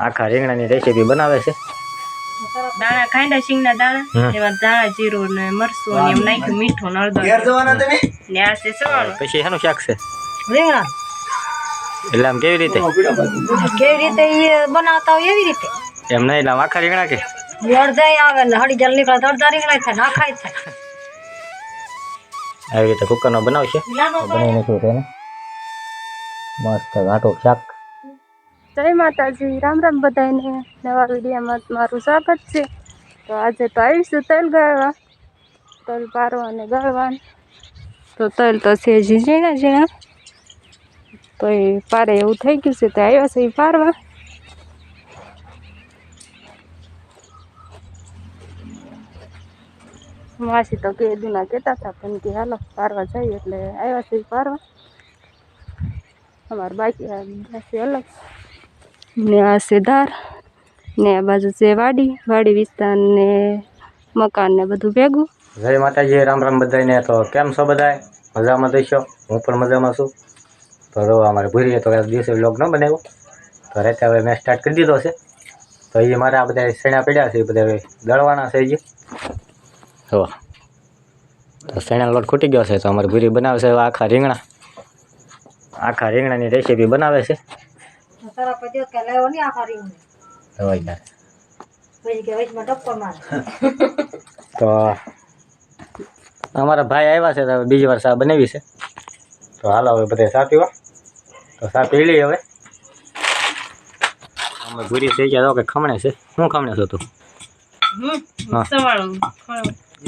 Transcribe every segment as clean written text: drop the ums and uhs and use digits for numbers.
આખા રીંગણાની રેસીપી બનાવે છે. દાણા ખાંડા સિંગના દાણા એમાં ધાણા જીરું ને મરચું ને એમ નાખ્યું મીઠું ને હળદર ને આ છે સવાણું. પછી એનું શાક છે રીંગણા એટલે આમ કેવી રીતે એ બનાવતા હોય એવી રીતે એમ નહીં એટલે આમ આખા રીંગણા કે અડધા આવે ને હળી જલ નીકળે અડધા રીંગણા થાય નાખાય થાય આવી રીતે કુકરનો બનાવશે. બનાવી નાખ્યું તેને મસ્ત ઘાટું શાક. જય માતાજી, રામ રામ બધાને. નવા વિડીયોમાં મારું સ્વાગત છે. તો આજે તો આવીશું તલ ગાળવા, તલ પારવા અને ગાળવા. તો તલ તો છે ઝીણા ઝીણા, તો એ પારે એવું થઈ ગયું છે તો આવ્યા છે એ પારવા. માસી તો કે દુના કહેતા હતા પણ કે હાલો પારવા જઈએ એટલે આવ્યા છે પારવા. અમારે બાકી અલગ ને આ છે ધાર ને આ બાજુ છે વાડી વિસ્તાર ને મકાન ને બધું ભેગું. જય માતાજી, રામ રામ બધાને. તો કેમ છો બધાય? મજામાં દઈશો? હું પણ મજામાં છું. તો જો અમારે ભૂરીએ તો દિવસે વ્લોગ ન બનાવ્યો તો રાતે હવે મેં સ્ટાર્ટ કરી દીધો છે. તો એ મારે આ બધા શેણા પડ્યા છે એ બધા દળવાના છે. જો તો શેણા લોટ ખૂટી ગયો છે તો અમારે ભૂરી બનાવે છે આખા રીંગણાની રેસીપી બનાવે છે. તો અમારા ભાઈ આવ્યા છે તો બીજી વાર ચા બનાવી છે. તો હાલો હવે બધા ચા પીવા. તો ચા પી લઈએ હવે. અમે ભૂરી થઈ ગયા કે ખમણે છે. શું ખમણે છો તું?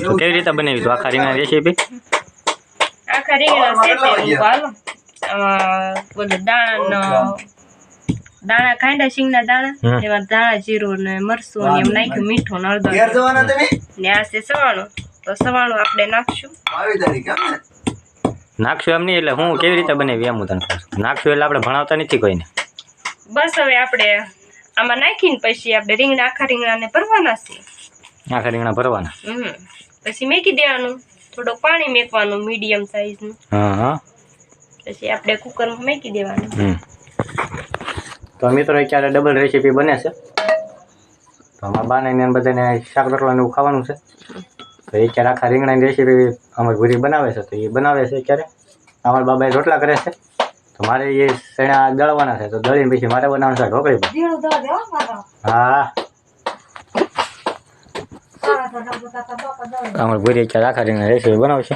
તો કેવી રીતે બનાવી તું આખા રીંગણાની રેસીપી? આખા રીંગણા દાણા ખાંડા સિંગના દાણા એમાં ધાણા જીરું ને મરચું ને એમ નાખ્યું મીઠું ને હળદર ને આ છે સવાણું. તો સવાણું આપણે નાખશું એમ નહીં એટલે હું કેવી રીતે બનાવી એમ હું તને કહું. નાખશું એટલે આપણે ભણાવતા નથી કોઈને. બસ હવે આપણે આમાં નાખીને પછી આપણે આખા રીંગણાને ભરવાના છે. આખા રીંગણા ભરવાના પછી મેકી દેવાનું, થોડુંક પાણી મેકવાનું મીડિયમ સાઈઝનું. હા પછી આપણે કુકરમાં મેકી દેવાનું. તો મિત્રો અત્યારે ડબલ રેસીપી બને છે. તો અમારા બાને બધાને શાક રોટલાને એવું ખાવાનું છે. તો અત્યારે આખા રીંગણાની રેસીપી અમારી ભૂરી બનાવે છે. તો એ બનાવે છે અત્યારે. અમારા બાબાએ રોટલા કરે છે તો મારે એ શેણા દળવાના છે. તો દળીને પછી મારે બનાવવાનું છે ઢોકળી. હા અમારી ભૂરી અત્યારે આખા રીંગણાની રેસીપી બનાવશે.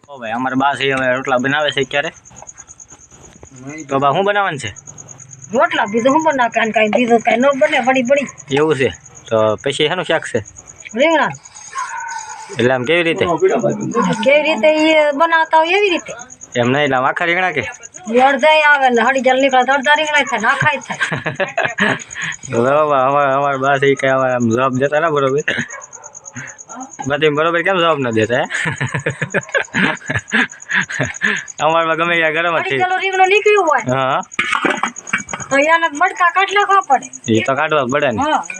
ઓ ભાઈ અમારા બા છે હવે રોટલા બનાવે છે અત્યારે. તો બા શું બનાવવાનું છે? રોટલા બીજું શું બનાવ કાંઈ બીજું કાંઈ ન બને પડી એવું છે. તો પછી એનું શાક છે રીંગણા એટલે આમ કેવી રીતે એ બનાવતા હોય એવી રીતે એમ નહીં એટલે આમ આખા રીંગણા કે અડધા આવે ને હળી જલ નીકળે અડધા રીંગણા થાય નાખાય થાય બરોબર. અમારા બા છે કઈ અમારે આમ જવાબ દેતા ના બરોબર. બધી બરોબર કેમ જવાબ ન દેતા? અમારમાં ગમે ત્યાં ગરમ જ રીંગણું નીકળ્યું હોય હા તો એને મડકા કાઢ નાખવા પડે. એ તો કાઢવા પડે ને.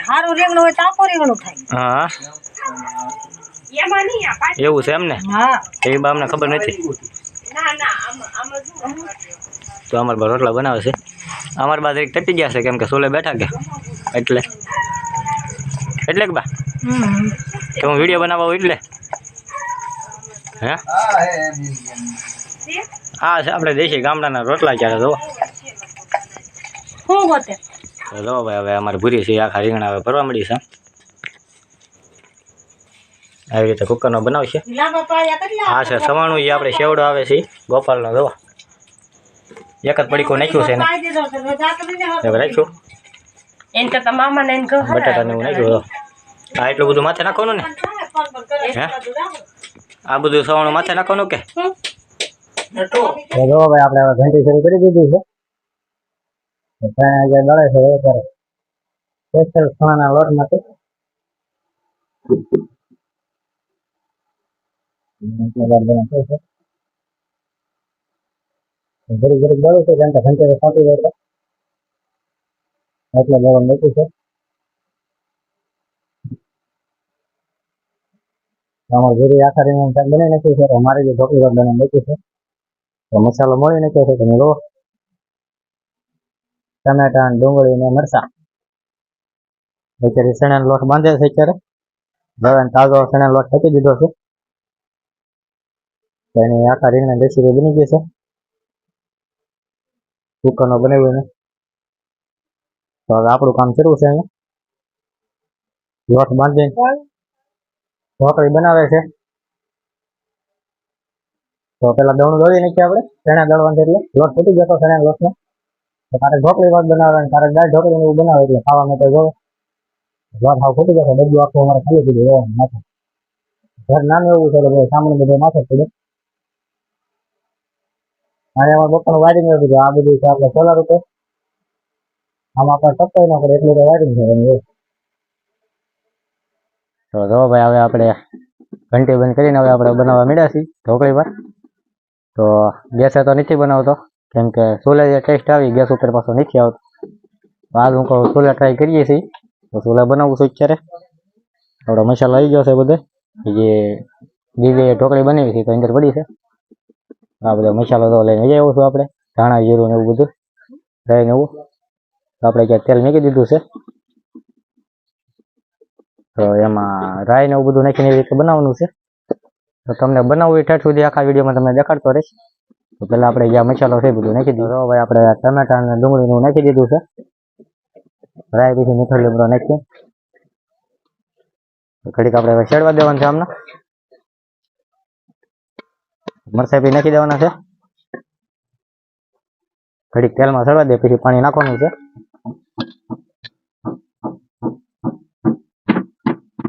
સારું રીંગણું હોય તો આખું રીંગણું થાય. હા એવું છે એમ ને? હા એ બા અમને ખબર નથી. તો અમારા બા રોટલા બનાવે છે. અમારા બા જરીક તપી ગયા છે કેમ કે સોલે બેઠા કે એટલે કે બા કે હું વિડીયો બનાવવા એટલે હે હા છે આપણે દેશી ગામડાના રોટલા ક્યારે જોવો. શું ગોતે તો જો ભાઈ હવે અમારે ભૂરી છે આખા રીંગણા હવે ભરવા મળી છે. આવી રીતે કુકરનો બનાવશે. હા છે સવાણું એ આપણે શેવડો આવે છે ગોપાલનો. જો એક જ પડીકું નાખ્યું છે ને રાખ્યું એને કરતા મામાને એને કહો બટાટાને એવું નાખ્યું. હા એટલું બધું માથે નાખવાનું ને હે આ બધું સવાણું માથે નાખવાનું કે જો ભાઈ આપણે હવે ઘંટી શરૂ કરી દીધી છે. દળે છે સ્પેશિયલ ખાવાના લોટમાંથી ઘડી દળું છે કેમ કે ઘંટી સાંટી જાય એટલે દળવા મૂક્યું છે. અમારે ઘરે આખા રીંગણાનું શાક બનાવી નાખ્યું છે. અમારે જે ઢોકળી રોટ બનાવી નાખ્યું છે. તો મસાલો મળી નાખ્યો છે તમે લો ટમેટા ડુંગળી ને મરચાં અત્યારે ચણાનો લોટ બાંધે છે અત્યારે હવે તાજો ચણાનો લોટ કાપી દીધો છે તો એની આખા રીંગણા રેસીપી બની ગઈ છે કુકરનો બનાવ્યો ને તો હવે આપણું કામ શરૂ છે અહીંયા લોટ બાંધીને ઢોકળી બનાવે છે તો પેલા દવણું દળી નાખીએ આપણે ચણા દળવાનું એટલે લોટ તૂટી જતો ચણા લોટનો તો તારે ઢોકળી ભાત બનાવે તારે દાળ ઢોકળી એવું બનાવે એટલે ખાવા માટે જોવે લોટ હાવ ફૂટી જશે બધું આખું અમારે ખાલી દીધું માથે ઘર નાનું એવું છે એટલે સામાન્ય બધું માથે પડે અને એમાં બપોરનું વાયરિંગ એવું કીધું આ બધું છે આપણે સોલાર ઉપર આમાં આપણે ટપકાઈ ના પડે એટલું તો વાયરિંગ છે તો જો ભાઈ હવે આપણે ઘંટી બંધ કરીને હવે આપણે બનાવવા માંડ્યા છીએ ઢોકળી ભાત તો ગેસે તો નથી બનાવતો કેમ કે ચૂલે જે ટેસ્ટ આવી ગેસ ઉપર પાછો નથી આવતો હાલ હું કહું ચૂલે ટ્રાય કરીએ છીએ તો ચૂલે બનાવું છું અત્યારે આપણો મસાલો આવી ગયો છે બધે જે દીદીએ ઢોકળી બનાવી છે તો અંદર પડી છે આ બધો મસાલો તો લઈને જઈ આવ્યો છું આપણે ધાણા જીરું ને એવું બધું લઈને એવું તો આપણે ક્યાં તેલ મૂકી દીધું છે તો એમાં રાઈ ને એવું બધું નાખીને એવી રીતે બનાવવાનું છે તો તમને બનાવવું ઠેઠ સુધી આખા વિડીયોમાં તમને દેખાડતો રહીશ તો પહેલાં આપણે જ્યાં મસાલો છે બધું નાખી દીધું ભાઈ આપણે ટમેટા અને ડુંગળીનું નાખી દીધું છે રાઈ પછી મીઠો લીમડો નાખીએ ઘડીક આપણે હવે શેડવા દેવાનું છે આમને મરચાં બી નાખી દેવાના છે ઘડીક તેલમાં સળવા દે પછી પાણી નાખવાનું છે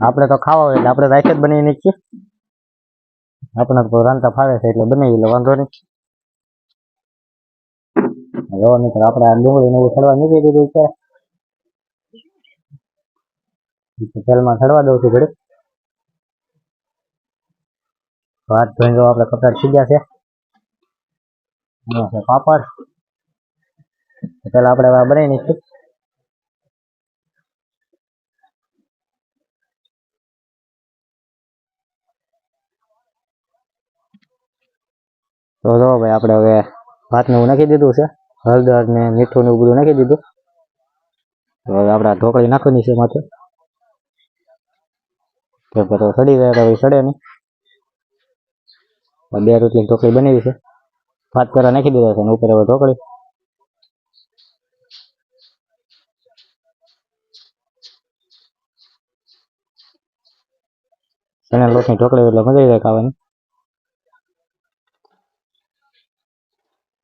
આપણે તો ખાવા હોય એટલે આપણે રાઈસ જ બનાવી નાખીએ આપણે તો રાંધતા ફાવે છે એટલે બનાવી એટલે વાંધો નહીં જો મિત્રો આપણે આ ડુંગળીને એવું સળવા મૂકી દીધું છે તેલમાં સળવા દઉં છું ઘડીક હાથ ધોઈને આપણે કપડા ખીજ્યા છે પાપડ પેલા આપણે બનાવી નાખીએ તો જો ભાઈ આપણે હવે ભાતને એવું નાખી દીધું છે હળદર ને મીઠું ને એવું બધું નાખી દીધું તો હવે આપણે ઢોકળી નાખવાની છે માથે તો સડી જાય તો સડે નહીં બે રોટલી ઢોકળી બનાવી છે ભાત પહેલા નાખી દીધો છે અને ઉપર હવે ઢોકળી ચણા લોટની ઢોકળી એટલે મજા આવી જાય ખાવાની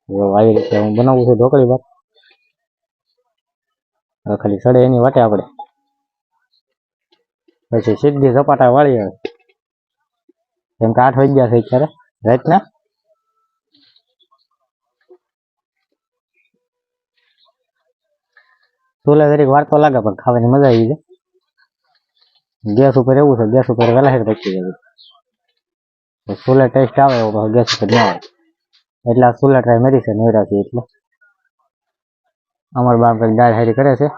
આવી રીતે હું બનાવું છું ઢોકળી ભાત હવે ખાલી સડે એની વાટે આપણે પછી સીધી ઝપાટા વાળીએ કેમ કે 8 વાગ્યા છે અત્યારે રાતના ચૂલે જરીક વાર તો લાગે પણ ખાવાની મજા આવી જાય ગેસ ઉપર એવું છે ગેસ ઉપર વહેલા હેઠ પચી જાય ચૂલે ટેસ્ટ આવે એવો ગેસ ઉપર ન આવે એટલે આ ચૂલે ટ્રાય મારી છે નવરાથી એટલે અમારા બાપ કંઈક દાળ હારી કરે છે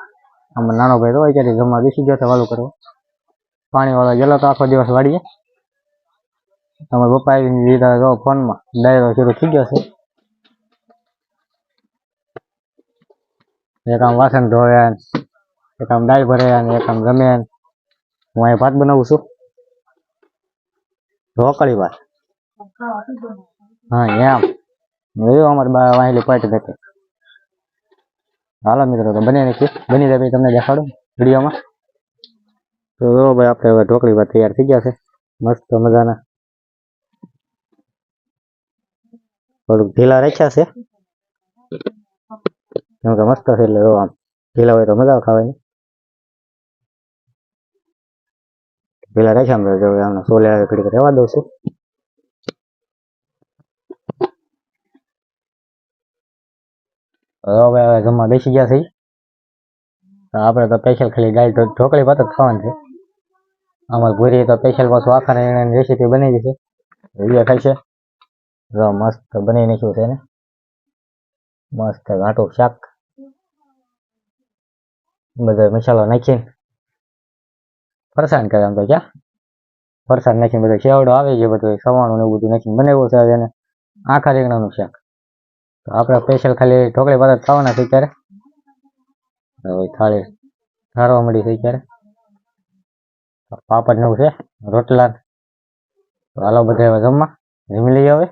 અમારો નાનો ભાઈ તો અત્યારે જમવા બેસી ગયો છે વાલું કરવા પાણી વાળો ગયેલો તો આખો દિવસ વાળીએ તમારા પપ્પા આવીને લીધા જો ફોનમાં ડાયરો શરૂ થઈ ગયો છે એક આમ વાસણ ધોવે એક આમ દાળ ભરે અને એક આમ ગમે હું અહીં ભાત બનાવું છું ઢોકળી ભાત હા એમ એવું અમારે વાહેલી પાટી থাকে હાલો મિત્રો તો બની નાખી બની જાય તમને દેખાડો વિડીયોમાં તો જો ભાઈ આપણે હવે ઢોકળી ભાત તૈયાર થઈ ગયા છે મસ્ત મજાના થોડુંક ઢીલા રાખ્યા છે કેમ કે મસ્ત છે એટલે આમ ઢીલા હોય તો મજા આવે ખાવાની ઢીલા રાખ્યા જો આમને સોલે ઘડીક રહેવા દઉં છું હવે જમવા બેસી ગયા છે આપણે તો સ્પેશિયલ ખાલી દાળ ઢોકળી ભાત જ ખાવાનું છે અમારે ભૂરી તો સ્પેશિયલ પાછું આખા રેસીપી બનાવી છે વિડીયો ખાય છે જો મસ્ત બનાવી નાખ્યું છે ને મસ્ત ઘાટું શાક બધો મસાલો નાખીને ફરસાણ કરે આમ તો ક્યાં ફરસાણ નાખીને બધો શેવડો આવી ગયો બધું સવાણું ને એવું બધું નાખીને બનાવ્યું છે એને આખા રીંગણાનું શાક તો આપણે સ્પેશિયલ ખાલી ઢોકળી ભાત ખાવાના છે ત્યારે હવે થાળી ઠારવા મળી છે ત્યારે પાપડ ને એવું છે રોટલા. તો હાલો બધા હવે જમવા જમી લઈએ હવે.